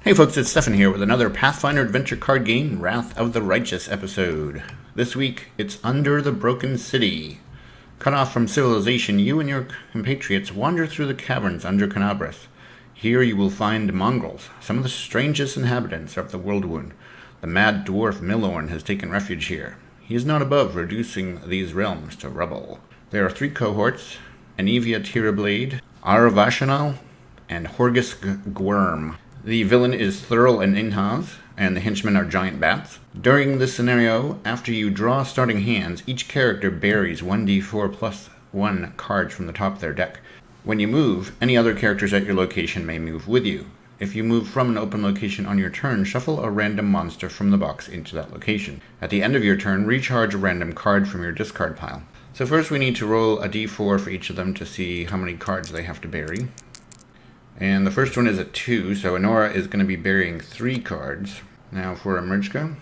Hey folks, it's Stephan here with another Pathfinder adventure card game, Wrath of the Righteous episode. This week, it's Under the Broken City. Cut off from civilization, you and your compatriots wander through the caverns under Canabras. Here you will find mongrels, some of the strangest inhabitants of the Worldwound. The mad dwarf Milorn has taken refuge here. He is not above reducing these realms to rubble. There are 3 cohorts, Anivia Tirablade, Aravashanal, and Horgus Gwyrm. The villain is Thurl and Inhaz, and the henchmen are giant bats. During this scenario, after you draw starting hands, each character buries 1d4 plus 1 cards from the top of their deck. When you move, any other characters at your location may move with you. If you move from an open location on your turn, shuffle a random monster from the box into that location. At the end of your turn, recharge a random card from your discard pile. So first we need to roll a d4 for each of them to see how many cards they have to bury. And the first one is a 2, so Enora is going to be burying 3 cards. Now for Imrijka,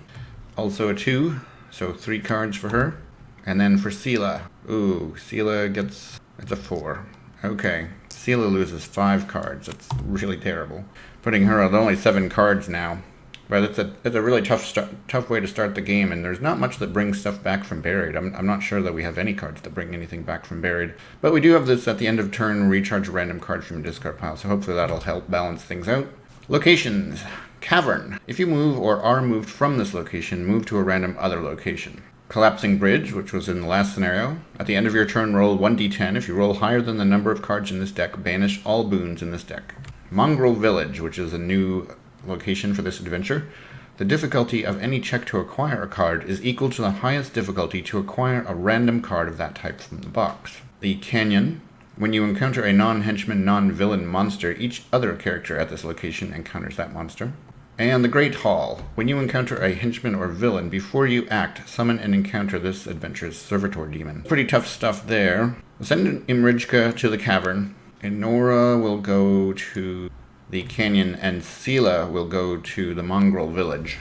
also a 2, so 3 cards for her. And then for Seelah, Seelah gets, it's a 4. Okay, Seelah loses 5 cards, that's really terrible. Putting her at only 7 cards now. But it's a really tough way to start the game, and there's not much that brings stuff back from buried. I'm not sure that we have any cards that bring anything back from buried. But we do have this at the end of turn, recharge a random card from a discard pile, so hopefully that'll help balance things out. Locations. Cavern. If you move or are moved from this location, move to a random other location. Collapsing Bridge, which was in the last scenario. At the end of your turn, roll 1d10. If you roll higher than the number of cards in this deck, banish all boons in this deck. Mongrel Village, which is a new location for this adventure. The difficulty of any check to acquire a card is equal to the highest difficulty to acquire a random card of that type from the box. The Canyon. When you encounter a non-henchman, non-villain monster, each other character at this location encounters that monster. And the Great Hall. When you encounter a henchman or villain, before you act, summon and encounter this adventure's servitor demon. Pretty tough stuff there. Send Imrijka to the cavern. Enora will go to the canyon, and Seelah will go to the mongrel village.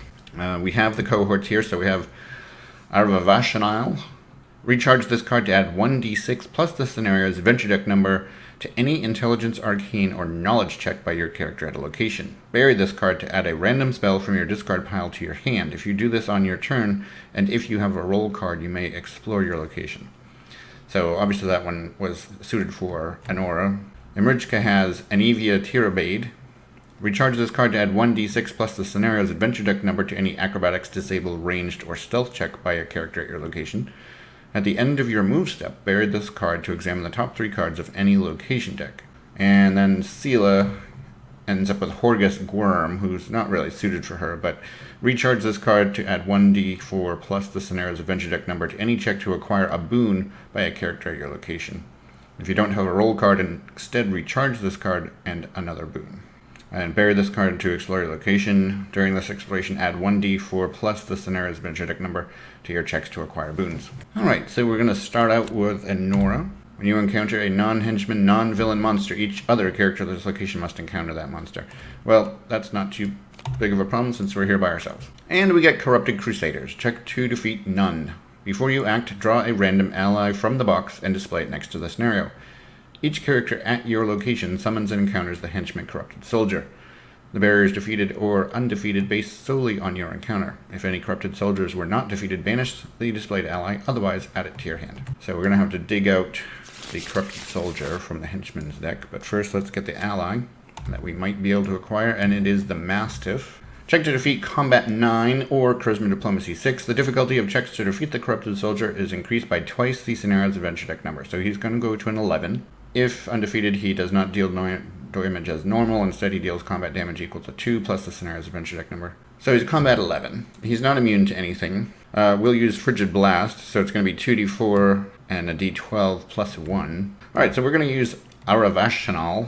We have the cohorts here, so we have Aravashanal. Recharge this card to add 1d6 plus the scenario's adventure deck number to any intelligence, arcane, or knowledge check by your character at a location. Bury this card to add a random spell from your discard pile to your hand. If you do this on your turn, and if you have a roll card, you may explore your location. So obviously that one was suited for Enora. Imrijka has Anivia Tirablade. Recharge this card to add 1d6 plus the scenario's adventure deck number to any acrobatics, disable, ranged, or stealth check by a character at your location. At the end of your move step, bury this card to examine the top 3 cards of any location deck. And then Seelah ends up with Horgus Gwyrm, who's not really suited for her, but recharge this card to add 1d4 plus the scenario's adventure deck number to any check to acquire a boon by a character at your location. If you don't have a roll card, instead recharge this card and another boon. And bury this card to explore your location. During this exploration, add 1d4 plus the scenario's adventure deck number to your checks to acquire boons. Alright, so we're going to start out with Enora. When you encounter a non-henchman, non-villain monster, each other character at this location must encounter that monster. Well, that's not too big of a problem since we're here by ourselves. And we get Corrupted Crusaders. Check to defeat none. Before you act, draw a random ally from the box and display it next to the scenario. Each character at your location summons and encounters the henchman Corrupted Soldier. The bearer is defeated or undefeated based solely on your encounter. If any Corrupted Soldiers were not defeated, banish the displayed ally, otherwise add it to your hand. So we're going to have to dig out the Corrupted Soldier from the henchman's deck, but first let's get the ally that we might be able to acquire, and it is the Mastiff. Check to defeat Combat 9 or Charisma Diplomacy 6. The difficulty of checks to defeat the Corrupted Soldier is increased by twice the scenario's adventure deck number, so he's going to go to an 11. If undefeated, he does not deal damage as normal. Instead, he deals combat damage equal to 2 plus the scenario's adventure deck number. So he's combat 11. He's not immune to anything. We'll use Frigid Blast, so it's going to be 2d4 and a d12 plus 1. Alright, so we're going to use Aravashanal.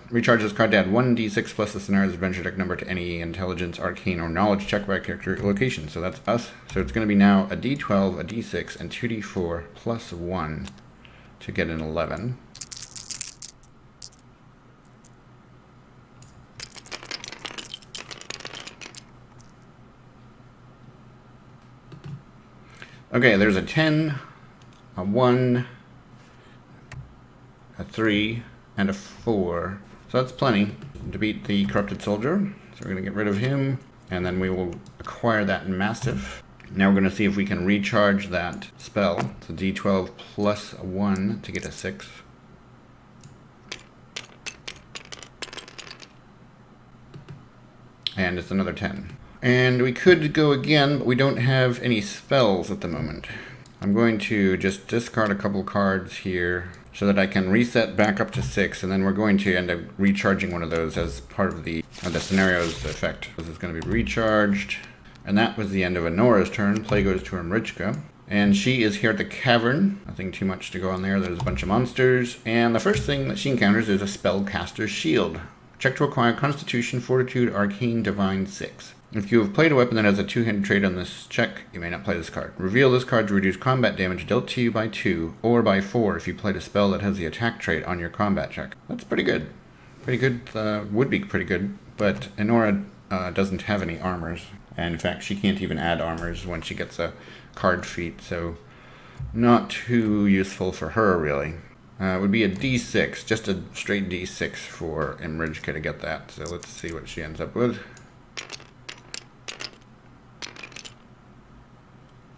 Recharge this card to add 1d6 plus the scenario's adventure deck number to any intelligence, arcane, or knowledge check by character location. So that's us. So it's going to be now a d12, a d6, and 2d4 plus 1 to get an 11. Okay, there's a 10, a 1, a 3, and a 4. So that's plenty. to beat the Corrupted Soldier. So we're going to get rid of him, and then we will acquire that Mastiff. Now we're going to see if we can recharge that spell. It's a D12 plus 1 to get a 6. And it's another 10. And we could go again, but we don't have any spells at the moment. I'm going to just discard a couple cards here so that I can reset back up to 6, and then we're going to end up recharging one of those as part of the scenario's effect. This is going to be recharged. And that was the end of Enora's turn. Play goes to Imrijka. And she is here at the cavern. Nothing too much to go on there. There's a bunch of monsters. And the first thing that she encounters is a Spellcaster's Shield. Check to acquire Constitution, Fortitude, Arcane, Divine 6. If you have played a weapon that has a two-handed trait on this check, you may not play this card. Reveal this card to reduce combat damage dealt to you by 2 or by 4 if you played a spell that has the attack trait on your combat check. That's pretty good. Pretty good, would be pretty good, but Enora doesn't have any armors. And in fact, she can't even add armors when she gets a card feat, so not too useful for her, really. It would be a D6, just a straight D6 for Imrijka to get that. So let's see what she ends up with.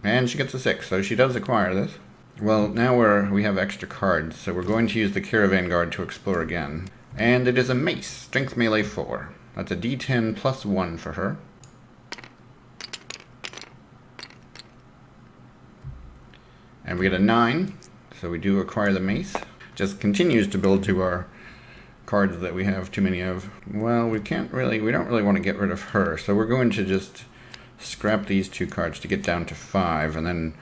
And she gets a 6, so she does acquire this. Well, now we have extra cards, so we're going to use the Caravan Guard to explore again. And it is a mace, strength melee 4. That's a D10 plus 1 for her. And we get a 9, so we do acquire the mace. Just continues to build to our cards that we have too many of. Well, we don't really want to get rid of her, so we're going to just scrap these 2 cards to get down to 5, and then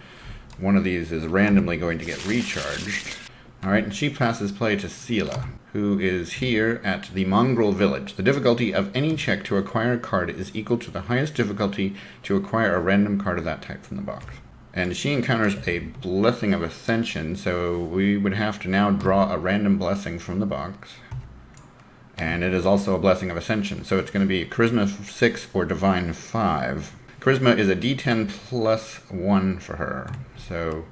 one of these is randomly going to get recharged. Alright, and she passes play to Seelah, who is here at the Mongrel village. The difficulty of any check to acquire a card is equal to the highest difficulty to acquire a random card of that type from the box. And she encounters a Blessing of Ascension, so we would have to now draw a random blessing from the box. And it is also a Blessing of Ascension, so it's going to be Charisma 6 or Divine 5. Charisma is a D10 plus 1 for her, so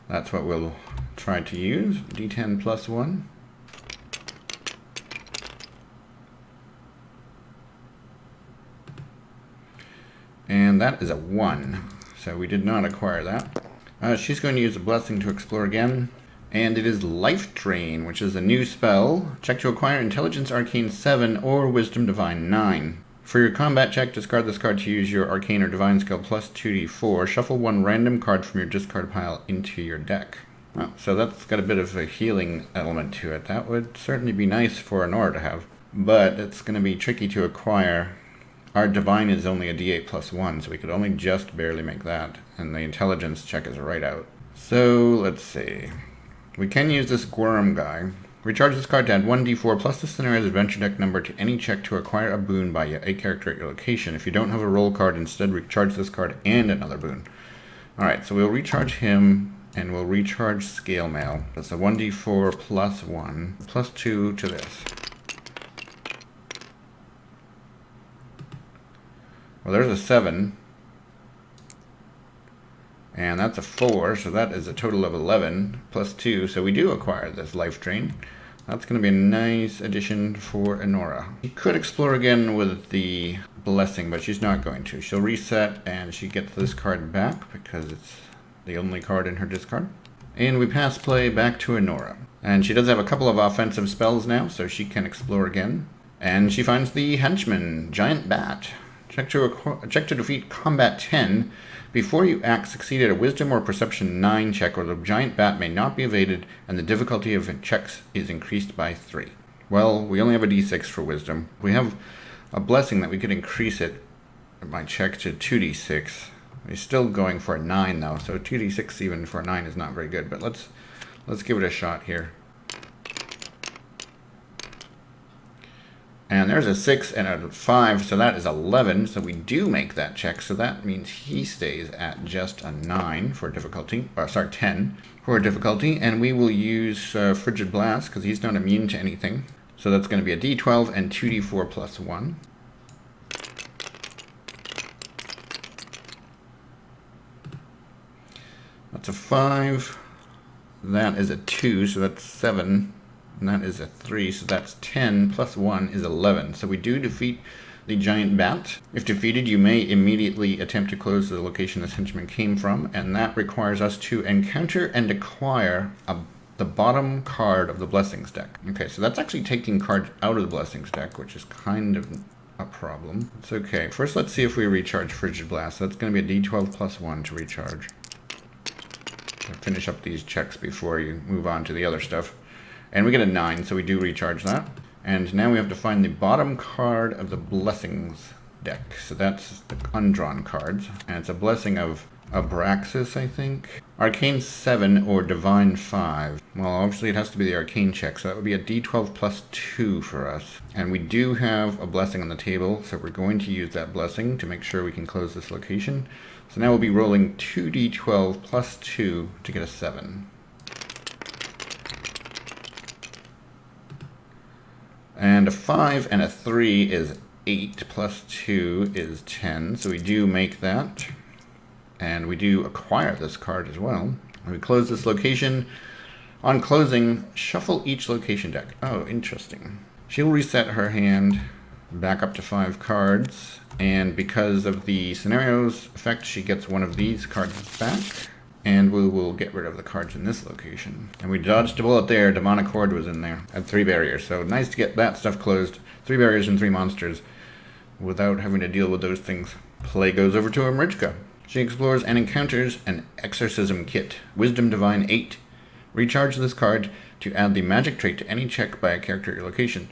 that's what we'll try to use, D10 plus 1. And that is a 1. So we did not acquire that. She's going to use a blessing to explore again. And it is Life Drain, which is a new spell. Check to acquire Intelligence Arcane 7 or Wisdom Divine 9. For your combat check, discard this card to use your Arcane or Divine skill plus 2d4. Shuffle 1 random card from your discard pile into your deck. Well, so that's got a bit of a healing element to it. That would certainly be nice for Enora to have. But it's going to be tricky to acquire. Our Divine is only a D8 plus 1, so we could only just barely make that. And the Intelligence check is right out. So, let's see. We can use this Worm guy. Recharge this card to add 1d4 plus the scenario's adventure deck number to any check to acquire a boon by a character at your location. If you don't have a roll card, instead recharge this card and another boon. Alright, so we'll recharge him, and we'll recharge Scale Mail. That's a 1d4 plus 1, plus 2 to this. Well, there's a 7, and that's a 4, so that is a total of 11, plus 2, so we do acquire this Life Drain. That's going to be a nice addition for Enora. She could explore again with the Blessing, but she's not going to. She'll reset, and she gets this card back, because it's the only card in her discard. And we pass play back to Enora. And she does have a couple of offensive spells now, so she can explore again. And she finds the Henchman, Giant Bat. Check to defeat Combat 10. Before you act, succeed at a Wisdom or Perception 9 check, or the Giant Bat may not be evaded, and the difficulty of checks is increased by 3. Well, we only have a D6 for Wisdom. We have a Blessing that we could increase it by check to 2d6. We're still going for a 9 though, so 2d6 even for a 9 is not very good, but let's give it a shot here. And there's a 6 and a 5, so that is 11, so we do make that check, so that means he stays at just a 9 for difficulty, or sorry, 10 for difficulty, and we will use Frigid Blast, because he's not immune to anything. So that's going to be a D12 and 2d4 plus 1. That's a 5, that is a 2, so that's 7. and that is a 3, so that's 10 plus 1 is 11. So we do defeat the giant bat. If defeated, you may immediately attempt to close the location this henchman came from, and that requires us to encounter and acquire the bottom card of the Blessings deck. Okay, so that's actually taking cards out of the Blessings deck, which is kind of a problem. It's okay. First, let's see if we recharge Frigid Blast. That's going to be a D12 plus 1 to recharge. Finish up these checks before you move on to the other stuff. And we get a 9, so we do recharge that. And now we have to find the bottom card of the Blessings deck. So that's the undrawn cards. And it's a blessing of Abraxas, I think. Arcane 7 or Divine 5. Well, obviously it has to be the Arcane check, so that would be a D12 plus 2 for us. And we do have a blessing on the table, so we're going to use that blessing to make sure we can close this location. So now we'll be rolling 2d12 plus 2 to get a 7. And a 5 and a 3 is 8, plus 2 is 10, so we do make that. And we do acquire this card as well. And we close this location. On closing, shuffle each location deck. Oh, interesting. She'll reset her hand back up to 5 cards. And because of the scenario's effect, she gets one of these cards back. And we will get rid of the cards in this location. And we dodged a bullet there. Demonic Horde was in there. Had 3 barriers. So nice to get that stuff closed. 3 barriers and 3 monsters without having to deal with those things. Play goes over to Imrijka. She explores and encounters an Exorcism kit. Wisdom Divine 8. Recharge this card to add the magic trait to any check by a character at your location.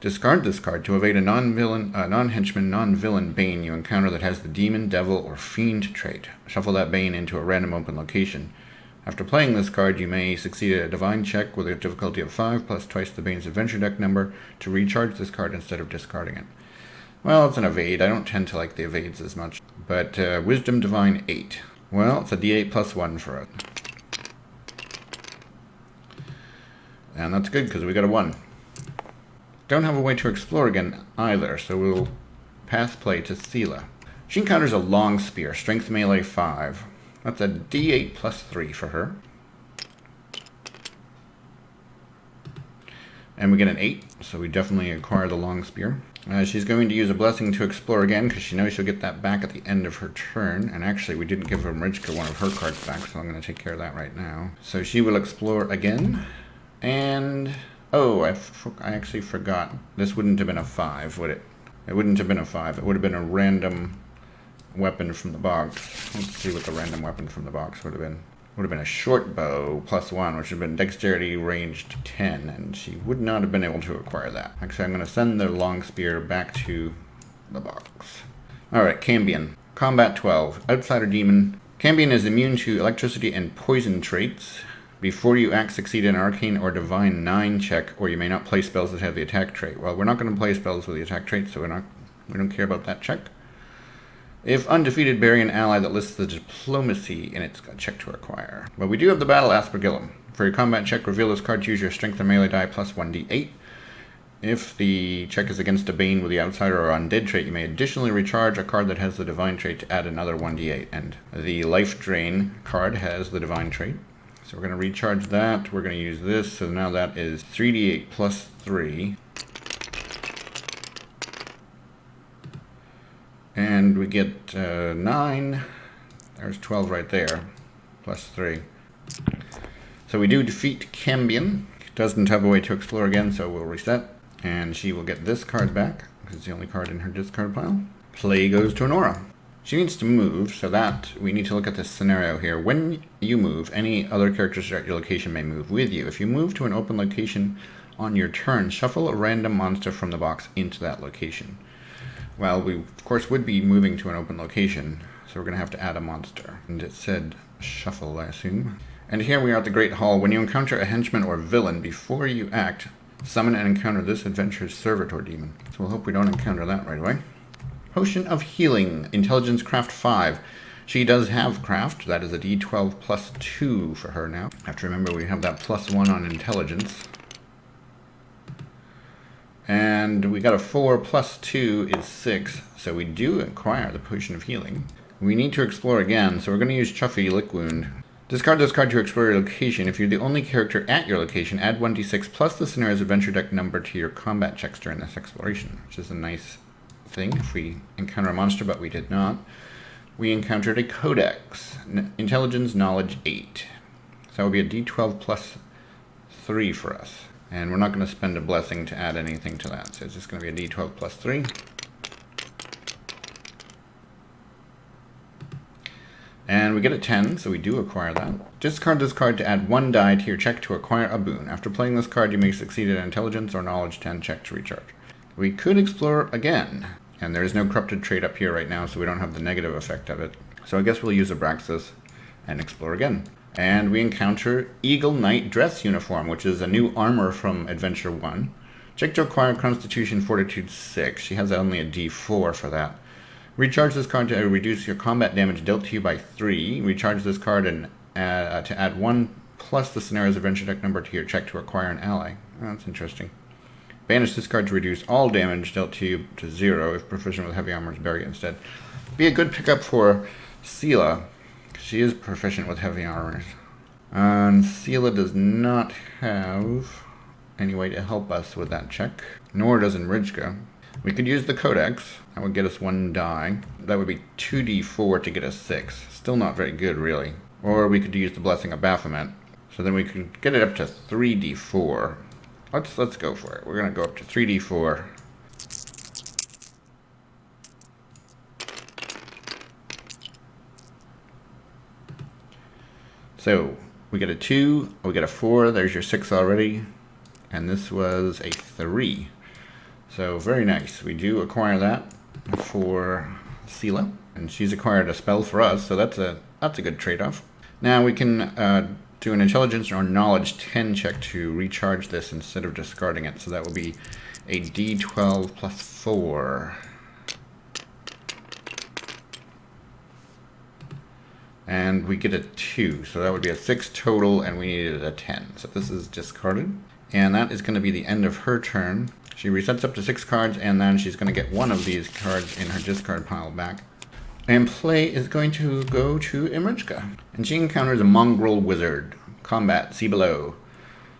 Discard this card to evade a non-henchman, non-villain Bane you encounter that has the Demon, Devil, or Fiend trait. Shuffle that Bane into a random open location. After playing this card, you may succeed at a Divine check with a difficulty of 5 plus twice the Bane's adventure deck number to recharge this card instead of discarding it. Well, it's an evade. I don't tend to like the evades as much. But Wisdom Divine 8. Well, it's a D8 plus 1 for it. And that's good because we got a 1. Don't have a way to explore again either, so we'll pass play to Seelah. She encounters a LONGSPEAR, Strength Melee 5. That's a D8 plus 3 for her. And we get an 8, so we definitely acquire the LONGSPEAR. She's going to use a blessing to explore again because she knows she'll get that back at the end of her turn. And actually, we didn't give Imrijka one of her cards back, so I'm going to take care of that right now. So she will explore again. And, oh, I actually forgot. This wouldn't have been a 5, would it? It wouldn't have been a 5. It would have been a random weapon from the box. Let's see what the random weapon from the box would have been. Would have been a short bow plus 1, which would have been dexterity ranged 10, and she would not have been able to acquire that. Actually, I'm going to send the LONGSPEAR back to the box. Alright, Cambion. Combat 12. Outsider Demon. Cambion is immune to electricity and poison traits. Before you act, succeed an Arcane or Divine 9 check, or you may not play spells that have the attack trait. Well, we're not going to play spells with the attack trait, so we don't care about that check. If undefeated, bury an ally that lists the diplomacy in its check to acquire. But we do have the Battle Aspergillum. For your combat check, reveal this card to use your strength and melee die plus 1d8. If the check is against a Bane with the outsider or undead trait, you may additionally recharge a card that has the divine trait to add another 1d8. And the Life Drain card has the divine trait. So we're going to recharge that. We're going to use this. So now that is 3d8 plus 3. And we get 9. There's 12 right there. Plus 3. So we do defeat Cambion. Doesn't have a way to explore again, so we'll reset. And she will get this card back, because it's the only card in her discard pile. Play goes to Enora. She needs to move, so that we need to look at this scenario here. When you move, any other characters at your location may move with you. If you move to an open location on your turn, shuffle a random monster from the box into that location. Well, we of course would be moving to an open location, so we're going to have to add a monster. And it said shuffle, I assume. And here we are at the Great Hall. When you encounter a henchman or villain, before you act, summon and encounter this adventure's servitor demon. So we'll hope we don't encounter that right away. Potion of Healing, Intelligence Craft 5. She does have Craft. That is a D12 plus 2 for her now. Have to remember we have that plus 1 on Intelligence. And we got a 4 plus 2 is 6, so we do acquire the Potion of Healing. We need to explore again, so we're going to use Chuffy Lick Wound. Discard this card to explore your location. If you're the only character at your location, add 1d6 plus the scenario's adventure deck number to your combat checks during this exploration, which is a nice thing if we encounter a monster, but we did not. We encountered a codex, intelligence knowledge 8. So that would be a d12 plus 3 for us. And we're not going to spend a blessing to add anything to that, so it's just going to be a d12 plus 3. And we get a 10, so we do acquire that. Discard this card to add 1 die to your check to acquire a boon. After playing this card, you may succeed at an intelligence or knowledge 10 check to recharge. We could explore again, and there is no corrupted trait up here right now, so we don't have the negative effect of it. So I guess we'll use Abraxas and explore again. And we encounter Eagle Knight Dress Uniform, which is a new armor from Adventure 1. Check to acquire Constitution Fortitude 6. She has only a d4 for that. Recharge this card to reduce your combat damage dealt to you by 3. Recharge this card and to add 1 plus the scenario's adventure deck number to your check to acquire an ally. Oh, that's interesting. Banish this card to reduce all damage dealt to you to 0. If proficient with heavy armors, bury it instead. Be a good pickup for Seelah. She is proficient with heavy armors. And Seelah does not have any way to help us with that check. Nor does Imrijka. We could use the Codex. That would get us 1 die. That would be 2d4 to get us 6. Still not very good, really. Or we could use the Blessing of Baphomet. So then we could get it up to 3d4. Let's go for it. We're going to go up to 3d4. So we get a 2, we get a 4. There's your 6 already. And this was a 3. So very nice. We do acquire that for Seelah, and she's acquired a spell for us, so that's a good trade-off. Now we can do an intelligence or knowledge 10 check to recharge this instead of discarding it. So that will be a d12 plus 4. And we get a 2, so that would be a 6 total, and we needed a 10. So this is discarded. And that is going to be the end of her turn. She resets up to 6 cards, and then she's going to get 1 of these cards in her discard pile back. And play is going to go to Imrijka. And she encounters a mongrel wizard. Combat, see below.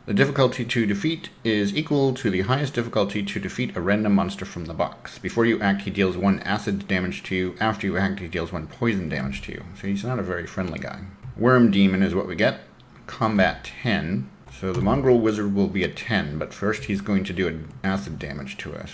The difficulty to defeat is equal to the highest difficulty to defeat a random monster from the box. Before you act, he deals 1 acid damage to you. After you act, he deals 1 poison damage to you. So he's not a very friendly guy. Worm Demon is what we get. Combat 10. So the mongrel wizard will be a 10, but first he's going to do an acid damage to us.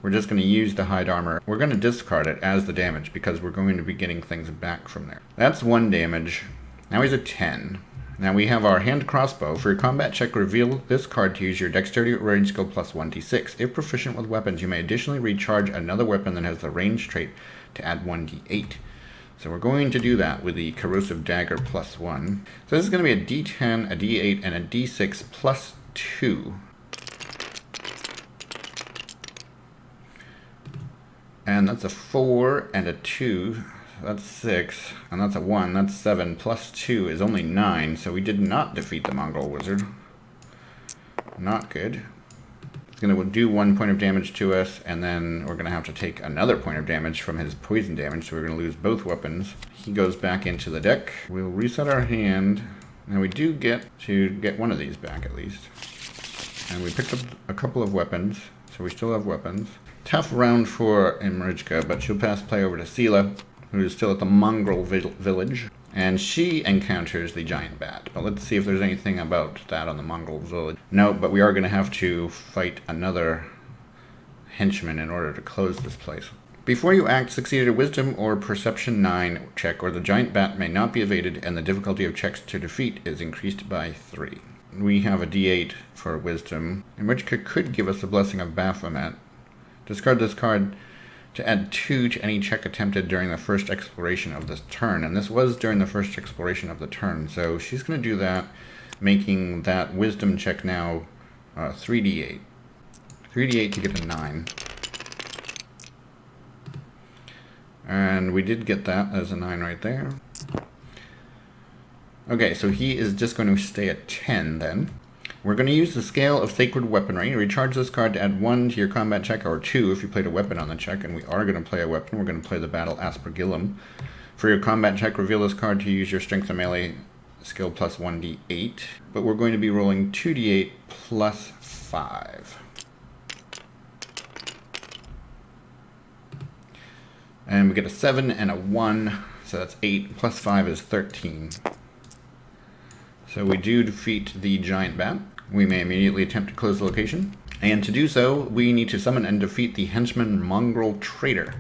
We're just going to use the hide armor. We're going to discard it as the damage because we're going to be getting things back from there. That's 1 damage. Now he's a 10. Now we have our hand crossbow. For your combat check, reveal this card to use your dexterity or range skill plus 1d6. If proficient with weapons, you may additionally recharge another weapon that has the range trait to add 1d8. So we're going to do that with the corrosive dagger plus 1. So this is going to be a d10, a d8, and a d6 plus 2. And that's a 4 and a 2. That's 6. And that's a 1. That's 7. Plus 2 is only 9. So we did not defeat the mongrel wizard. Not good. It's going to do 1 point of damage to us, and then we're going to have to take another point of damage from his poison damage, so we're going to lose both weapons. He goes back into the deck. We'll reset our hand. Now we do get to get 1 of these back at least. And we picked up a couple of weapons, so we still have weapons. Tough round for Imrijka, but she'll pass play over to Seelah, who is still at the mongrel village. And she encounters the giant bat. But let's see if there's anything about that on the mongrel village. No, but we are going to have to fight another henchman in order to close this place. Before you act, succeed a wisdom or perception 9 check, or the giant bat may not be evaded, and the difficulty of checks to defeat is increased by 3. We have a d8 for wisdom, Imrijka could give us the blessing of Baphomet. Discard this card to add 2 to any check attempted during the first exploration of this turn. And this was during the first exploration of the turn. So she's going to do that, making that wisdom check now 3d8. 3d8 to get a 9. And we did get that as a 9 right there. Okay, so he is just going to stay at 10 then. We're going to use the Scale of Sacred Weaponry. Recharge this card to add 1 to your combat check, or 2 if you played a weapon on the check, and we are going to play a weapon. We're going to play the Battle Aspergillum. For your combat check, reveal this card to use your Strength and Melee skill plus 1d8, but we're going to be rolling 2d8 plus 5. And we get a 7 and a 1, so that's 8, plus 5 is 13. So we do defeat the giant bat. We may immediately attempt to close the location. And to do so, we need to summon and defeat the henchman Mongrel Traitor,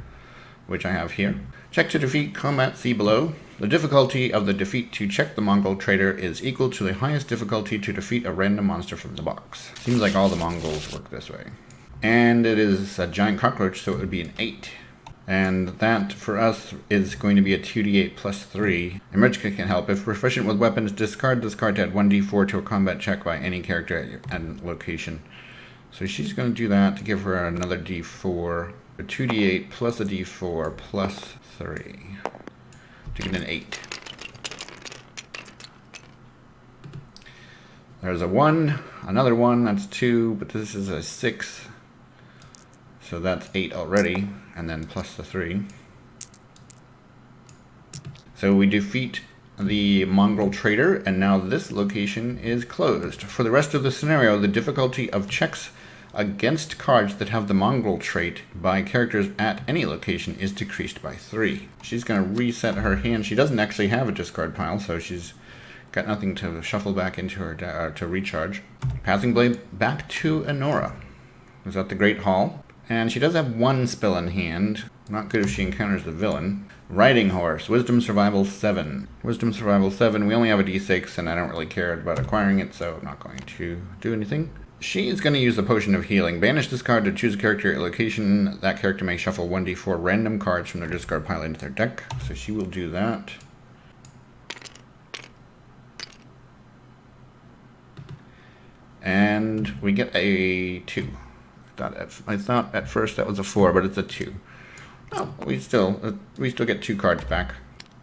which I have here. Check to defeat, combat, see below. The difficulty of the defeat to check the Mongrel Traitor is equal to the highest difficulty to defeat a random monster from the box. Seems like all the Mongrels work this way. And it is a giant cockroach, so it would be an 8. And that, for us, is going to be a 2d8 plus 3. Imrijka can help. If proficient with weapons, discard this card to add 1d4 to a combat check by any character at a location. So she's going to do that to give her another d4. A 2d8 plus a d4 plus 3. To get an 8. There's a 1, another 1, that's 2, but this is a 6. So that's 8 already, and then plus the 3. So we defeat the Mongrel Traitor, and now this location is closed. For the rest of the scenario, the difficulty of checks against cards that have the Mongrel trait by characters at any location is decreased by 3. She's going to reset her hand. She doesn't actually have a discard pile, so she's got nothing to shuffle back into her to recharge. Passing blade back to Enora, who's at the Great Hall. And she does have one spell in hand. Not good if she encounters the villain. Riding Horse, Wisdom Survival 7. Wisdom Survival 7, we only have a d6, and I don't really care about acquiring it, so I'm not going to do anything. She is going to use the Potion of Healing. Banish this card to choose a character at location. That character may shuffle 1d4 random cards from their discard pile into their deck. So she will do that. And we get a 2. I thought at first that was a 4, but it's a 2. Oh, we still get 2 cards back.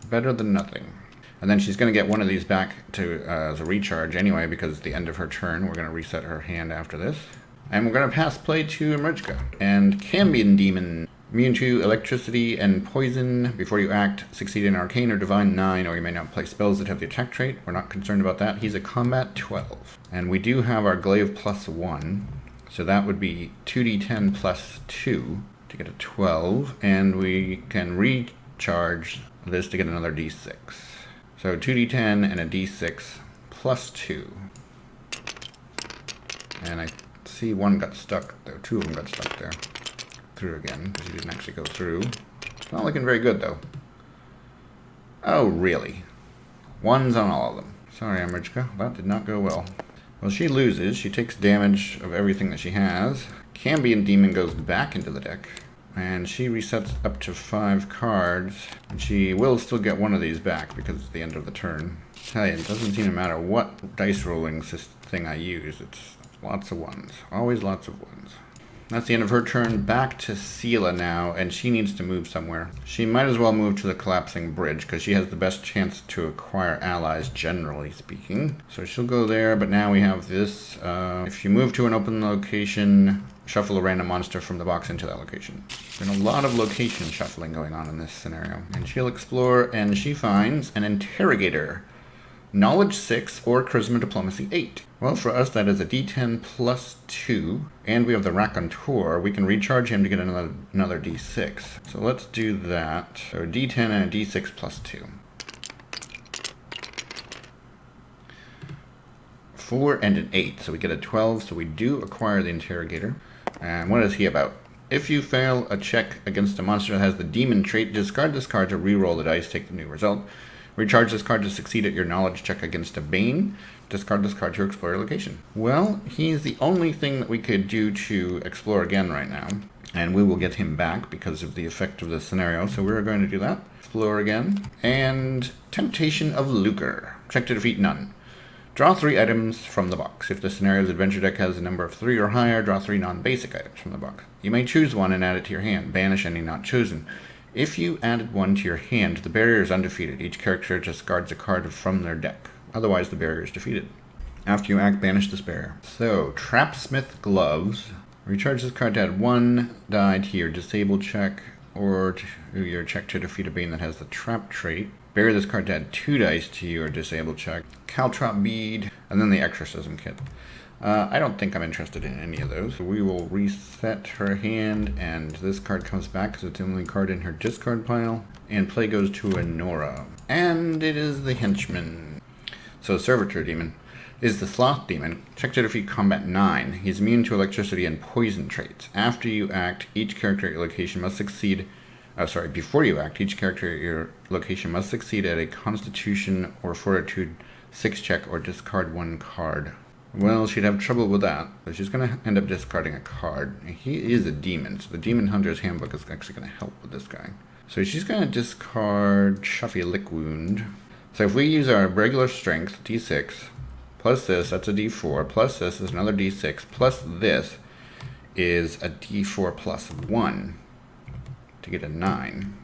Better than nothing. And then she's going to get one of these back to as a recharge anyway, because it's the end of her turn. We're going to reset her hand after this. And we're going to pass play to Imrijka. And CAMBION Demon. Immune to electricity and poison. Before you act, succeed in Arcane or Divine 9, or you may not play spells that have the attack trait. We're not concerned about that. He's a Combat 12. And we do have our Glaive plus 1. So that would be 2d10 plus 2 to get a 12. And we can recharge this to get another d6. So 2d10 and a d6 plus 2. And I see one got stuck there. 2 of them got stuck there. Through again, because he didn't actually go through. It's not looking very good, though. Oh, really? 1s on all of them. Sorry, Imrijka. That did not go well. Well, she loses. She takes damage of everything that she has. CAMBION Demon goes back into the deck. And she resets up to 5 cards. And she will still get one of these back because it's the end of the turn. I tell you, it doesn't seem to matter what dice rolling thing I use. It's lots of 1s. Always lots of 1s. That's the end of her turn. Back to Seelah now, and she needs to move somewhere. She might as well move to the collapsing bridge, because she has the best chance to acquire allies, generally speaking. So she'll go there, but now we have this. If you move to an open location, shuffle a random monster from the box into that location. There's been a lot of location shuffling going on in this scenario. And she'll explore, and she finds an Interrogator. Knowledge 6 or Charisma Diplomacy 8. Well, for us that is a d10 plus 2, and we have the Raconteur. We can recharge him to get another d6. So let's do that. So a d10 and a d6 plus 2. 4 and an 8, so we get a 12, so we do acquire the Interrogator. And what is he about? If you fail a check against a monster that has the demon trait, discard this card to re-roll the dice, take the new result. Recharge this card to succeed at your knowledge check against a Bane. Discard this card to explore your location. Well, he's the only thing that we could do to explore again right now. And we will get him back because of the effect of the scenario. So we're going to do that. Explore again. And Temptation of Lucre. Check to defeat none. Draw 3 items from the box. If the scenario's adventure deck has a number of 3 or higher, draw 3 non-basic items from the box. You may choose one and add it to your hand. Banish any not chosen. If you added one to your hand, the barrier is undefeated. Each character discards a card from their deck. Otherwise, the barrier is defeated. After you act, banish this barrier. So, Trapsmith Gloves. Recharge this card to add 1 die to your disable check. or your check to defeat a Bane that has the trap trait. Bury this card to add 2 dice to your disable check. Caltrop bead, and then the exorcism kit. I don't think I'm interested in any of those. We will reset her hand, and this card comes back because it's the only card in her discard pile. And play goes to Enora. And it is the henchman. So Servitor Demon is the Sloth Demon. Check to defeat combat 9. He's immune to electricity and poison traits. After you act, each character at your location must succeed. Before you act, each character at your location must succeed at a Constitution or Fortitude 6 check or discard 1 card. Well, she'd have trouble with that, but she's going to end up discarding a card. He is a demon, so the Demon Hunter's Handbook is actually going to help with this guy. So she's going to discard Shuffy Lick Wound. So if we use our regular strength, d6, plus this, that's a d4, plus this is another d6, plus this is a d4 plus 1 to get a 9.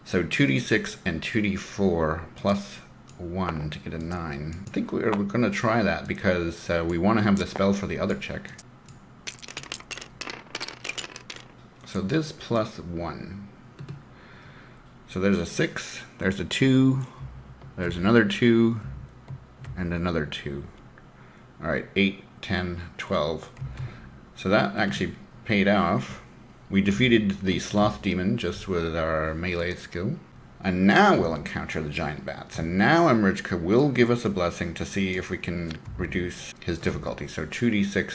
So 2d6 and 2d4 plus 1 to get a 9. I think we're going to try that because we want to have the spell for the other check. So this plus 1. So there's a 6, there's a 2, there's another 2, and another 2. Alright, 8, 10, 12. So that actually paid off. We defeated the Sloth Demon just with our melee skill. And now we'll encounter the giant bats. And now Imrijka will give us a blessing to see if we can reduce his difficulty. So 2d6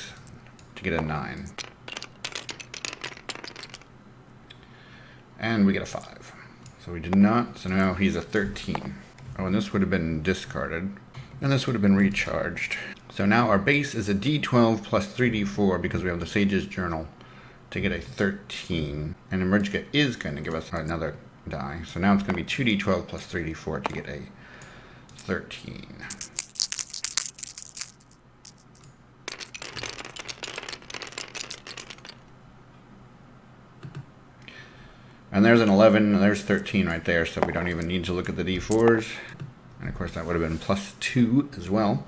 to get a 9. And we get a 5. So we did not. So now he's a 13. Oh, and this would have been discarded. And this would have been recharged. So now our base is a d12 plus 3d4 because we have the Sage's Journal to get a 13. And Imrijka is going to give us another die. So now it's going to be 2d12 plus 3d4 to get a 13. And there's an 11, and there's 13 right there, so we don't even need to look at the d4s. And of course that would have been plus 2 as well.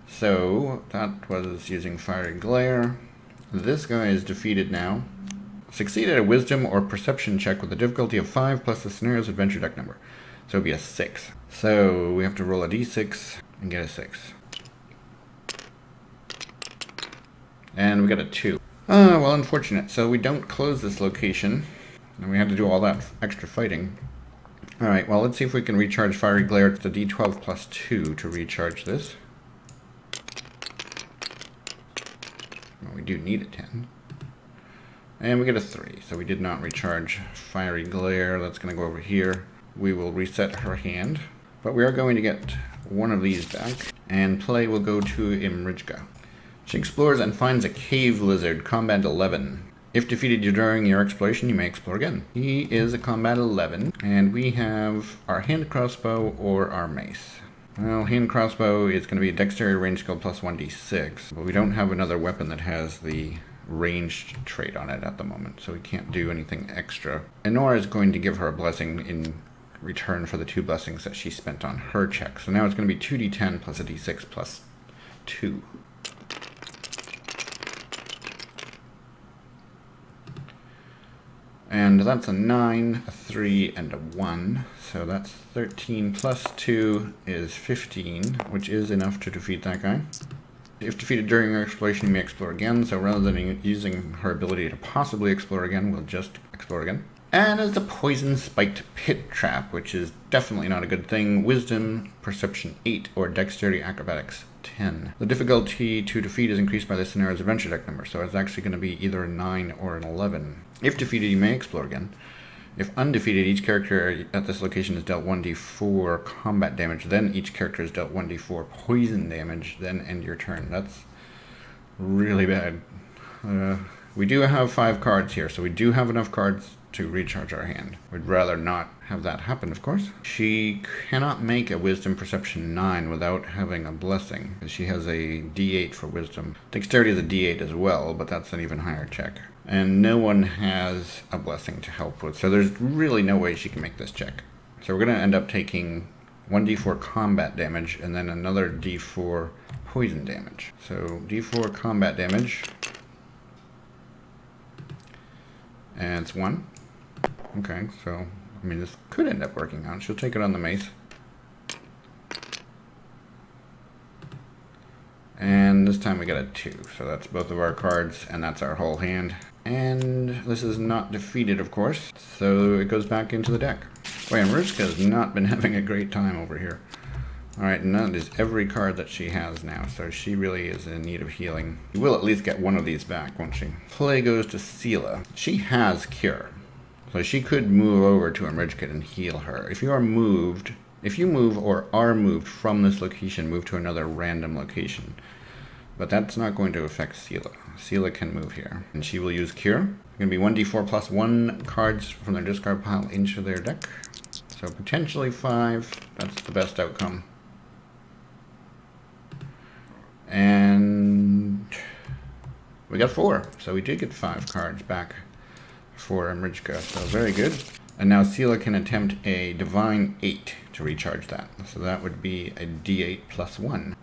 So that was using Fiery Glare. This guy is defeated now. Succeed at a Wisdom or Perception check with a difficulty of 5 plus the scenario's adventure deck number. So it would be a 6. So we have to roll a d6 and get a 6. And we got a 2. Well, unfortunate. So we don't close this location. And we had to do all that extra fighting. Alright, well, let's see if we can recharge Fiery Glare. It's a d12 plus 2 to recharge this. Well, we do need a 10. And we get a 3, so we did not recharge Fiery Glare. That's going to go over here. We will reset her hand. But we are going to get one of these back. And play will go to Imrijka. She explores and finds a cave lizard, combat 11. If defeated during your exploration, you may explore again. He is a combat 11, and we have our hand crossbow or our mace. Well, hand crossbow is going to be a dexterity range skill plus 1d6, but we don't have another weapon that has the ranged trait on it at the moment, so we can't do anything extra. Enora is going to give her a blessing in return for the 2 blessings that she spent on her check. So now it's going to be 2d10 plus a d6 plus 2. And that's a 9, a 3, and a 1. So that's 13 plus 2 is 15, which is enough to defeat that guy. If defeated during your exploration, you may explore again. So rather than using her ability to possibly explore again, we'll just explore again. And it's a poison spiked pit trap, which is definitely not a good thing. Wisdom, Perception 8, or Dexterity Acrobatics 10. The difficulty to defeat is increased by the scenario's adventure deck number, so it's actually going to be either a 9 or an 11. If defeated, you may explore again. If undefeated, each character at this location is dealt 1d4 combat damage, then each character is dealt 1d4 poison damage, then end your turn. That's really bad. We do have 5 cards here, so we do have enough cards to recharge our hand. We'd rather not have that happen, of course. She cannot make a Wisdom Perception 9 without having a blessing. She has a d8 for Wisdom. Dexterity is a d8 as well, but that's an even higher check. And no one has a blessing to help with, so there's really no way she can make this check. So we're going to end up taking 1d4 combat damage and then another d4 poison damage. So d4 combat damage. And it's 1. Okay, so, I mean, this could end up working out. She'll take it on the mace. And this time we get a 2. So that's both of our cards, and that's our whole hand. And this is not defeated, of course. So it goes back into the deck. Boy, Imrijka has not been having a great time over here. Alright, and that is every card that she has now, so she really is in need of healing. You will at least get one of these back, won't she? Play goes to Seelah. She has Cure, so she could move over to Imrijka and heal her. If you move or are moved from this location, move to another random location. But that's not going to affect Seelah. Seelah can move here, and she will use Cure. It's going to be 1d4 plus 1 cards from their discard pile into their deck. So potentially 5, that's the best outcome. And we got 4, so we did get 5 cards back for Imrijka, so very good. And now Seelah can attempt a Divine 8 to recharge that, so that would be a d8 plus 1.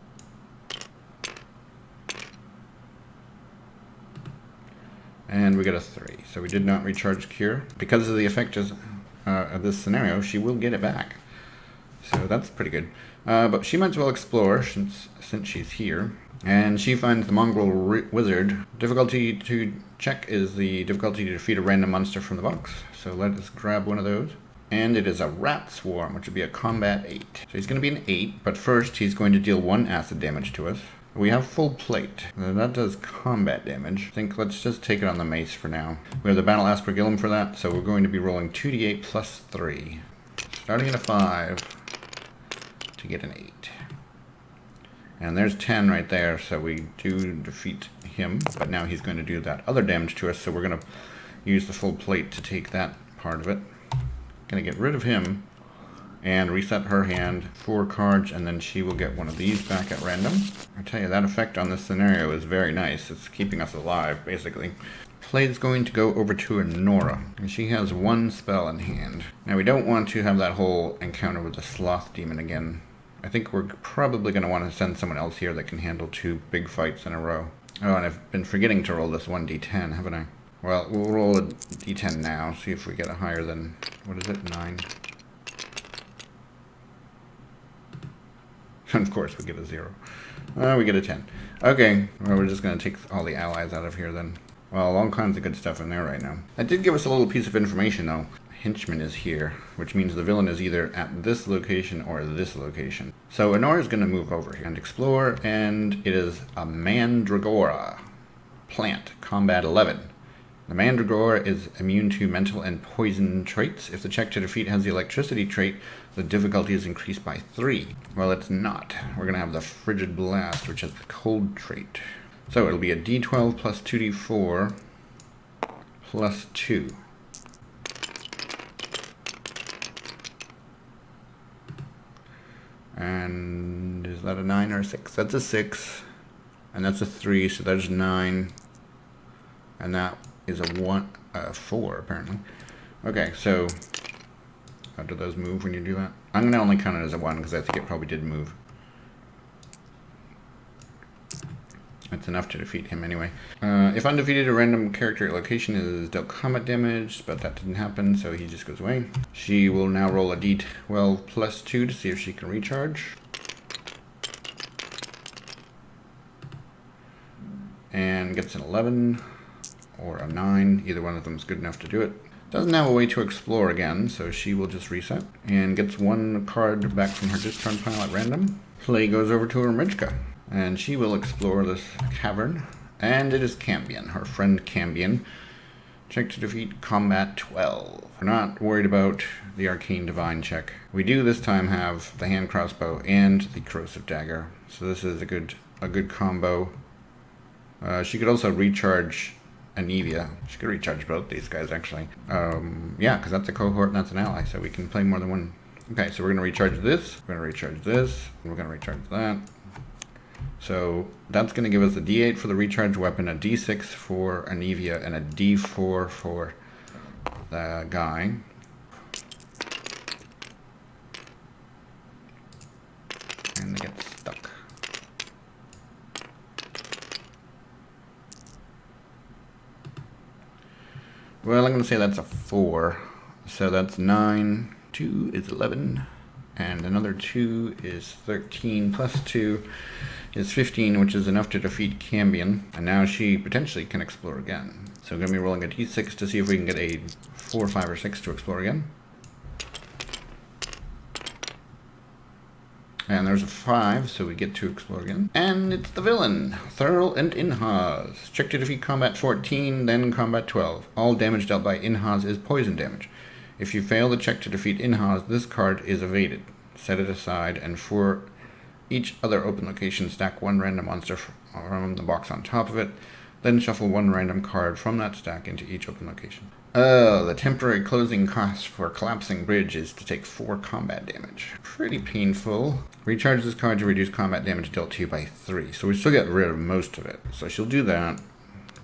And we got a 3, so we did not recharge Cure. Because of the effect of this scenario, she will get it back. So that's pretty good. But she might as well explore since she's here. And she finds the Mongrel Wizard. Difficulty to check is the difficulty to defeat a random monster from the box. So let us grab one of those. And it is a Rat Swarm, which would be a combat 8. So he's going to be an 8, but first he's going to deal 1 acid damage to us. We have full plate. That does combat damage. I think let's just take it on the mace for now. We have the Battle Aspergillum for that, so we're going to be rolling 2d8 plus 3. Starting at a 5 to get an 8. And there's 10 right there, so we do defeat him, but now he's going to do that other damage to us, so we're going to use the full plate to take that part of it. Going to get rid of him and reset her hand 4 cards, and then she will get one of these back at random. I tell you, that effect on this scenario is very nice. It's keeping us alive, basically. Play is going to go over to Enora, and she has 1 spell in hand. Now we don't want to have that whole encounter with the Sloth Demon again. I think we're probably going to want to send someone else here that can handle 2 big fights in a row. Oh, and I've been forgetting to roll this 1d10, haven't I? Well, we'll roll a d10 now, see if we get a higher than, what is it, 9? Of course, we get a 0. We get a 10. Okay, well, we're just going to take all the allies out of here then. Well, all kinds of good stuff in there right now. That did give us a little piece of information, though. Henchman is here, which means the villain is either at this location or this location. So Enora is going to move over here and explore, and it is a Mandragora plant, combat 11. The Mandragora is immune to mental and poison traits. If the check to defeat has the electricity trait, the difficulty is increased by 3. Well, it's not. We're going to have the Frigid Blast, which has the cold trait. So it'll be a d12 plus 2d4 plus 2. And is that a 9 or a 6? That's a 6. And that's a 3, so there's 9. And that is a 4, apparently. Okay, so how do those move when you do that? I'm going to only count it as a 1 because I think it probably did move. That's enough to defeat him anyway. If undefeated, a random character at location is dealt combat damage, but that didn't happen, so he just goes away. She will now roll a d12 plus 2 to see if she can recharge. And gets an 11 or a 9. Either one of them is good enough to do it. Doesn't have a way to explore again, so she will just reset. And gets 1 card back from her discard pile at random. Play goes over to Imrijka, and she will explore this cavern. And it is Cambion, her friend Cambion. Check to defeat combat 12. We're not worried about the arcane divine check. We do this time have the hand crossbow and the corrosive dagger, so this is a good combo. She could also recharge Anivia. She could recharge both these guys, actually. Yeah, because that's a cohort and that's an ally, so we can play more than one. Okay, so we're going to recharge this, we're going to recharge this, and we're going to recharge that. So that's going to give us a d8 for the recharge weapon, a d6 for Anivia, and a d4 for the guy. And they get stuck. Well, I'm going to say that's a 4. So that's 9. 2 is 11. And another 2 is 13. Plus 2 is 15, which is enough to defeat CAMBION. And now she potentially can explore again. So I'm going to be rolling a d6 to see if we can get a 4, 5, or 6 to explore again. And there's a 5, so we get to explore again. And it's the villain, Thurl and Inhaz. Check to defeat combat 14, then combat 12. All damage dealt by Inhaz is poison damage. If you fail the check to defeat Inhaz, this card is evaded. Set it aside, and for each other open location, stack 1 random monster from the box on top of it. Then shuffle 1 random card from that stack into each open location. Oh, the temporary closing cost for collapsing bridge is to take 4 combat damage. Pretty painful. Recharge this card to reduce combat damage dealt to you by 3. So we still get rid of most of it. So she'll do that.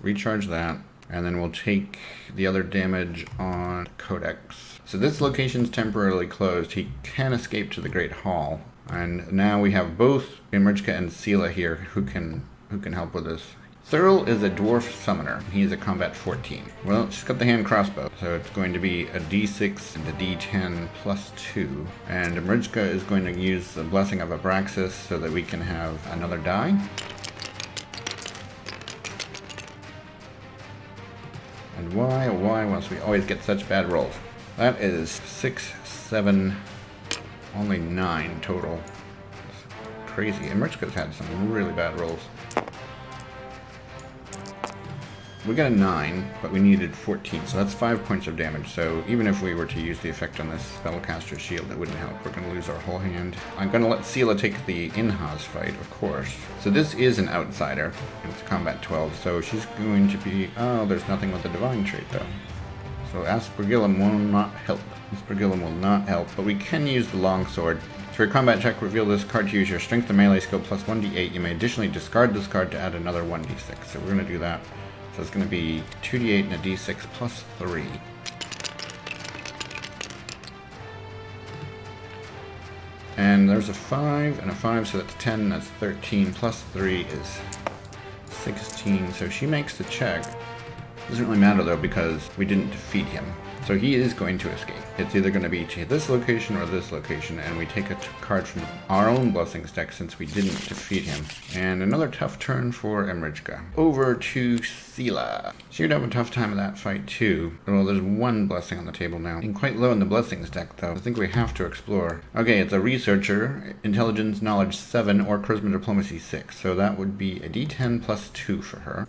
Recharge that. And then we'll take the other damage on Codex. So this location's temporarily closed. He can escape to the Great Hall. And now we have both Imrijka and Seelah here who can help with this. Thurl is a dwarf summoner. He's a combat 14. Well, she's got the hand crossbow, so it's going to be a d6 and a d10 plus 2. And Imrijka is going to use the Blessing of Abraxas so that we can have another die. And why, oh why must we always get such bad rolls? That is 6, 7, only 9 total. That's crazy. Imrijka's had some really bad rolls. We got a 9, but we needed 14, so that's 5 points of damage. So even if we were to use the effect on this Spellcaster's shield, it wouldn't help. We're going to lose our whole hand. I'm going to let Seelah take the Inhaz fight, of course. So this is an outsider. It's combat 12, so she's going to be... Oh, there's nothing with the divine trait, though. So Aspergillum will not help. Aspergillum will not help, but we can use the longsword. For your combat check, reveal this card to use your strength and melee skill plus 1d8. You may additionally discard this card to add another 1d6. So we're going to do that. So it's going to be 2d8 and a d6 plus 3. And there's a 5 and a 5, so that's 10, that's 13, plus 3 is 16. So she makes the check. Doesn't really matter though because we didn't defeat him. So he is going to escape. It's either going to be to this location or this location, and we take a card from our own Blessings deck since we didn't defeat him. And another tough turn for Imrijka. Over to Seelah. She would have a tough time of that fight too. Well, there's 1 Blessing on the table now. And quite low in the Blessings deck though. I think we have to explore. Okay, it's a Researcher, Intelligence, Knowledge 7, or Charisma Diplomacy 6. So that would be a d10 plus 2 for her.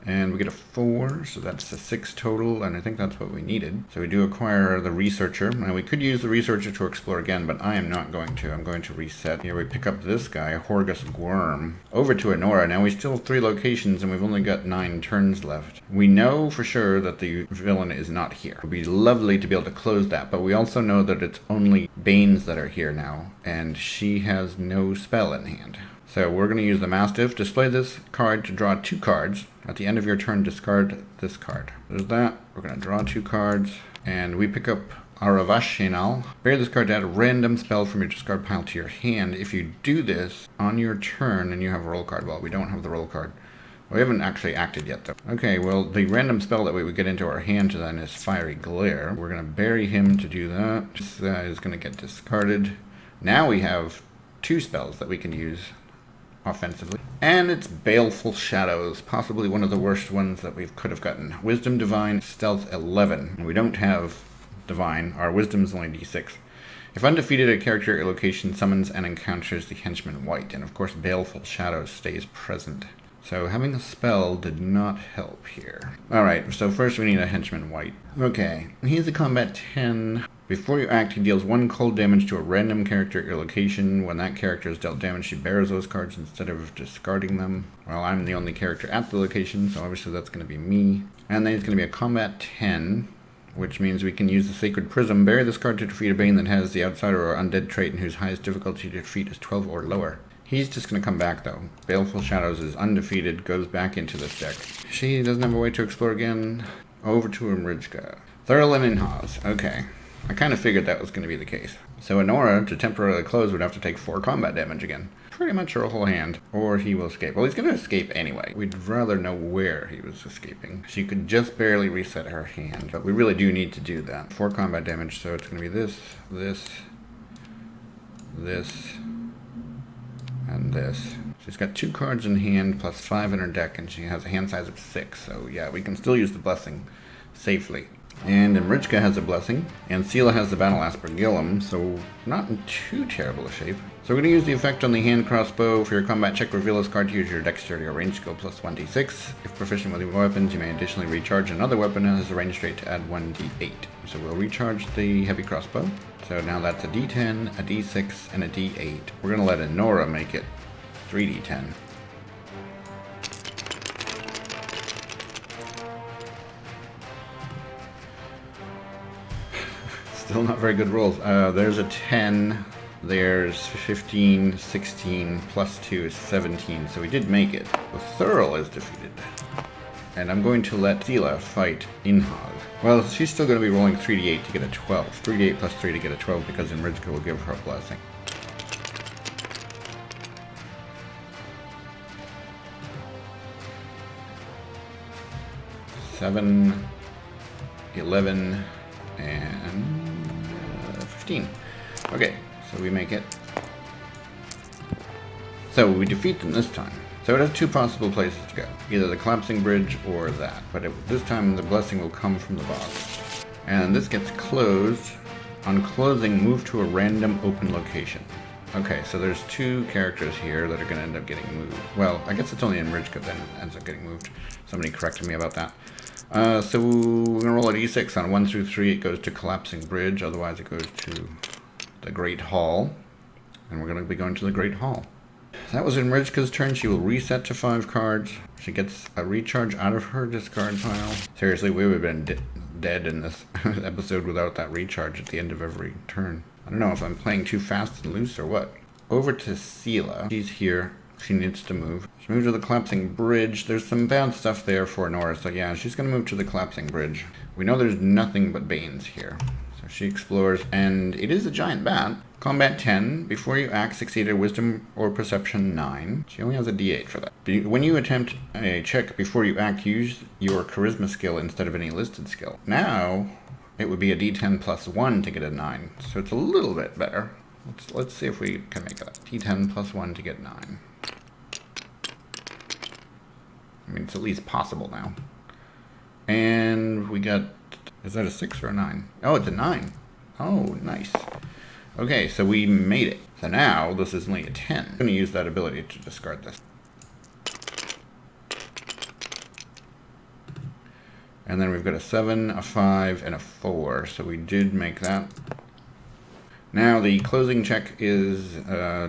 And we get a 4, so that's a 6 total, and I think that's what we needed. So we do acquire the Researcher. Now we could use the Researcher to explore again, but I am not going to. I'm going to reset. Here we pick up this guy, Horgus Worm. Over to Enora. Now we still have 3 locations, and we've only got 9 turns left. We know for sure that the villain is not here. It would be lovely to be able to close that, but we also know that it's only Banes that are here now, and she has no spell in hand. So we're going to use the Mastiff. Display this card to draw 2 cards. At the end of your turn, discard this card. There's that. We're going to draw 2 cards. And we pick up Aravashinal. Bear this card to add a random spell from your discard pile to your hand. If you do this on your turn and you have a roll card, well, we don't have the roll card. We haven't actually acted yet, though. Okay, well, the random spell that we would get into our hand then is Fiery Glare. We're going to bury him to do that. This is going to get discarded. Now we have 2 spells that we can use offensively. And it's Baleful Shadows, possibly one of the worst ones that we could have gotten. Wisdom Divine, Stealth 11. We don't have Divine. Our Wisdom is only d6. If undefeated, a character at your location summons and encounters the henchman White. And of course, Baleful Shadows stays present. So having a spell did not help here. Alright, so first we need a henchman White. Okay, he's a combat 10. Before you act, he deals 1 cold damage to a random character at your location. When that character is dealt damage, she bears those cards instead of discarding them. Well, I'm the only character at the location, so obviously that's going to be me. And then it's going to be a combat 10, which means we can use the Sacred Prism. Bury this card to defeat a Bane that has the Outsider or Undead trait and whose highest difficulty to defeat is 12 or lower. He's just going to come back, though. Baleful Shadows is undefeated, goes back into this deck. She doesn't have a way to explore again. Over to Imrijka. Thurl and Inhaz. Okay. I kind of figured that was going to be the case. So Enora, to temporarily close, would have to take 4 combat damage again. pretty much her whole hand, or he will escape. Well, he's going to escape anyway. We'd rather know where he was escaping. She could just barely reset her hand, but we really do need to do that. 4 combat damage, so it's going to be this, and this. She's got 2 cards in hand plus 5 in her deck, and she has a hand size of 6, so yeah, we can still use the blessing safely. And Imrijka has a blessing, and Seelah has the Battle Aspergillum, so not in too terrible a shape. So we're going to use the effect on the hand crossbow. For your combat check, reveal this card to use your dexterity or range skill plus 1d6. If proficient with your weapons, you may additionally recharge another weapon that has a range trait to add 1d8. So we'll recharge the heavy crossbow. So now that's a d10, a d6, and a d8. We're going to let Enora make it 3d10. Still not very good rolls. There's a 10, there's 15, 16, plus 2 is 17, so we did make it. The Thurl is defeated. And I'm going to let Seelah fight Inhaz. Well, she's still going to be rolling 3d8 to get a 12. 3d8 plus 3 to get a 12 because Imrijka will give her a blessing. Seven, 11, and 15. Okay, so we make it. So we defeat them this time. So it has 2 possible places to go. Either the collapsing bridge or that. But this time the blessing will come from the boss. And this gets closed. On closing, move to a random open location. Okay, so there's 2 characters here that are going to end up getting moved. Well, I guess it's only Imrijka that ends up getting moved. Somebody corrected me about that. So we're going to roll a d6. On 1 through 3 it goes to Collapsing Bridge, otherwise it goes to the Great Hall. And we're going to be going to the Great Hall. That was Imrijka's turn. She will reset to 5 cards. She gets a recharge out of her discard pile. Seriously, we would have been dead in this episode without that recharge at the end of every turn. I don't know if I'm playing too fast and loose or what. Over to Seelah. She's here. She needs to move. She moved to the Collapsing Bridge. There's some bad stuff there for Enora, so yeah, she's going to move to the Collapsing Bridge. We know there's nothing but Banes here. So she explores, and it is a giant bat. Combat 10. Before you act, succeed at Wisdom or Perception 9. She only has a d8 for that. When you attempt a check before you act, use your Charisma skill instead of any listed skill. Now, it would be a d10 plus 1 to get a 9, so it's a little bit better. Let's see if we can make that. d10 plus 1 to get 9. I mean, it's at least possible now. And we got... Is that a 6 or a 9? Oh, it's a 9. Oh, nice. Okay, so we made it. So now, this is only a 10. I'm going to use that ability to discard this. And then we've got a 7, a 5, and a 4. So we did make that. Now, the closing check is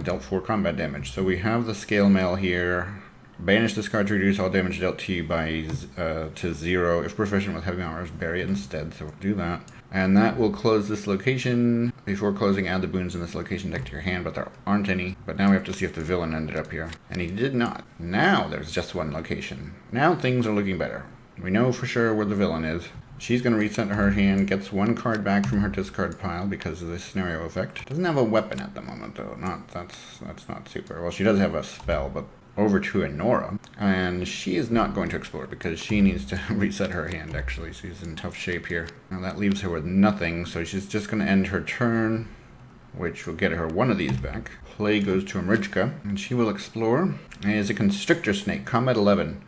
dealt 4 combat damage. So we have the scale mail here. Banish this card to reduce all damage dealt to you to 0. If proficient with heavy armor, bury it instead, so we'll do that. And that will close this location. Before closing, add the boons in this location deck to your hand, but there aren't any. But now we have to see if the villain ended up here. And he did not. Now there's just 1 location. Now things are looking better. We know for sure where the villain is. She's going to reset her hand, gets 1 card back from her discard pile because of the scenario effect. Doesn't have a weapon at the moment, though. That's not super. Well, she does have a spell, but over to Enora. And she is not going to explore because she needs to reset her hand, actually. She's in tough shape here. Now that leaves her with nothing, so she's just going to end her turn, which will get her 1 of these back. Play goes to Imrijka, and she will explore. And is a Constrictor Snake, combat 11.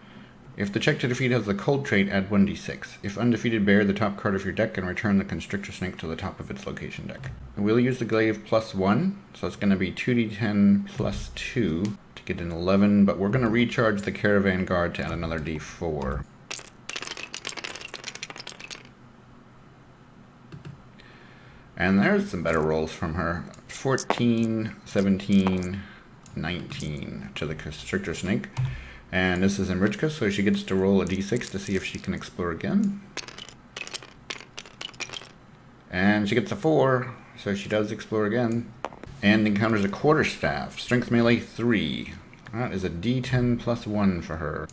If the check to defeat has the cold trait, add 1d6. If undefeated, bear the top card of your deck and return the Constrictor Snake to the top of its location deck. And we'll use the glaive plus 1, so it's going to be 2d10 plus 2 to get an 11, but we're going to recharge the Caravan Guard to add another d4. And there's some better rolls from her. 14, 17, 19 to the Constrictor Snake. And this is Imrijka, so she gets to roll a d6 to see if she can explore again. And she gets a 4, so she does explore again. And encounters a Quarterstaff, strength melee 3. That is a d10 plus 1 for her.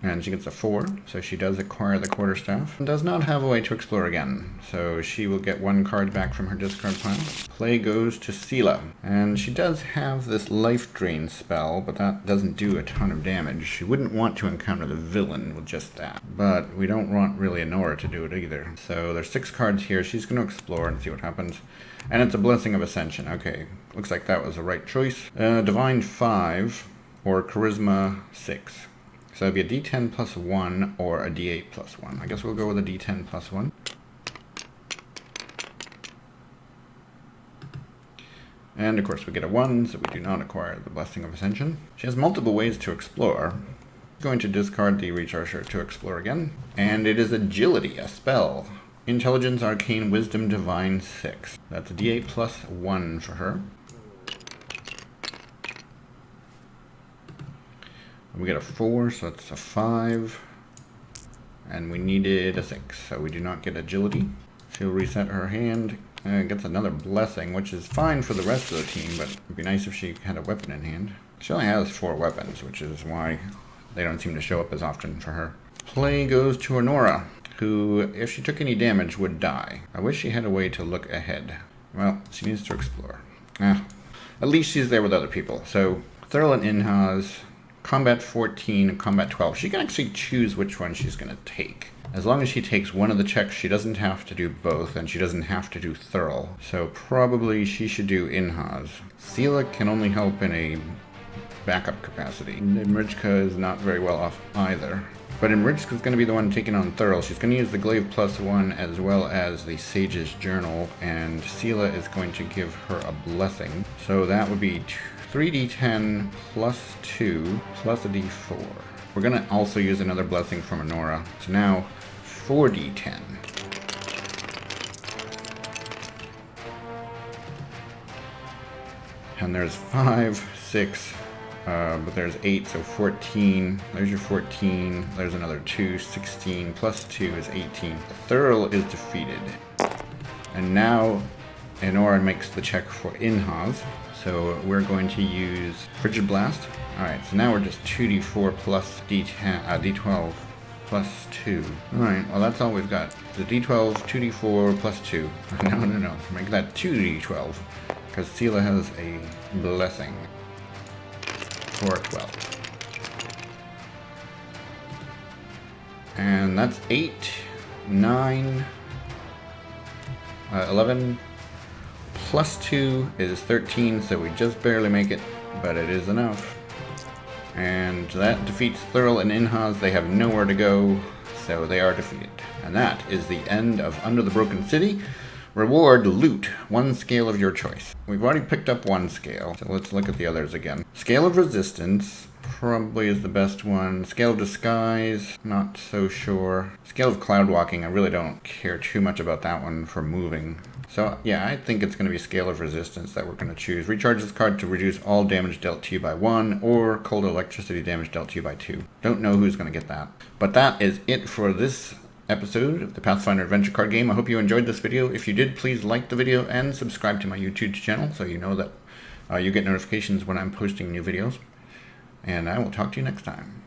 And she gets a 4, so she does acquire the quarterstaff. And does not have a way to explore again, so she will get 1 card back from her discard pile. Play goes to Seelah. And she does have this life drain spell, but that doesn't do a ton of damage. She wouldn't want to encounter the villain with just that. But we don't want really Enora to do it either. So there's 6 cards here. She's going to explore and see what happens. And it's a Blessing of Ascension. Okay, looks like that was the right choice. Divine 5 or Charisma 6. So it'd be a D10 plus 1 or a D8 plus 1. I guess we'll go with a D10 plus 1. And of course we get a 1, so we do not acquire the Blessing of Ascension. She has multiple ways to explore. Going to discard the Recharger to explore again. And it is Agility, a spell. Intelligence, Arcane, Wisdom, Divine 6. That's a D8 plus 1 for her. We get a 4, so it's a 5. And we needed a 6, so we do not get Agility. She'll reset her hand. Gets another Blessing, which is fine for the rest of the team, but it'd be nice if she had a weapon in hand. She only has 4 weapons, which is why they don't seem to show up as often for her. Play goes to Enora, who, if she took any damage, would die. I wish she had a way to look ahead. Well, she needs to explore. At least she's there with other people. So, Thurl and Inhaz, Combat 14, Combat 12. She can actually choose which one she's going to take. As long as she takes one of the checks, she doesn't have to do both, and she doesn't have to do Thurl. So probably she should do Inhaz. Seelah can only help in a backup capacity. Imrijka is not very well off either. But Imrijka is going to be the one taking on Thurl. She's going to use the Glaive plus 1 as well as the Sage's Journal, and Seelah is going to give her a Blessing. So that would be 3d10 plus 2 plus a d4. We're going to also use another Blessing from Enora. So now 4d10. And there's 5, 6, but there's 8, so 14. There's your 14. There's another 2, 16, plus 2 is 18. Thurl is defeated. And now Enora makes the check for Inhaz. So we're going to use Frigid Blast. Alright, so now we're just 2d4 plus d10, d12 plus 2. Alright, well that's all we've got. The d12, 2d4 plus 2. No. Make that 2d12. Because Seelah has a Blessing. For 12. And that's 8, 9, 11, plus 2 is 13, so we just barely make it, but it is enough. And that defeats Thurl and Inhaz. They have nowhere to go, so they are defeated. And that is the end of Under the Broken City. Reward, loot, 1 scale of your choice. We've already picked up 1 scale, so let's look at the others again. Scale of Resistance probably is the best one. Scale of Disguise, not so sure. Scale of Cloud Walking, I really don't care too much about that one for moving. So yeah, I think it's going to be Scale of Resistance that we're going to choose. Recharge this card to reduce all damage dealt to you by 1, or cold electricity damage dealt to you by 2. Don't know who's going to get that. But that is it for this episode of the Pathfinder adventure card game. I hope you enjoyed this video. If you did, please like the video and subscribe to my YouTube channel so you know that you get notifications when I'm posting new videos. And I will talk to you next time.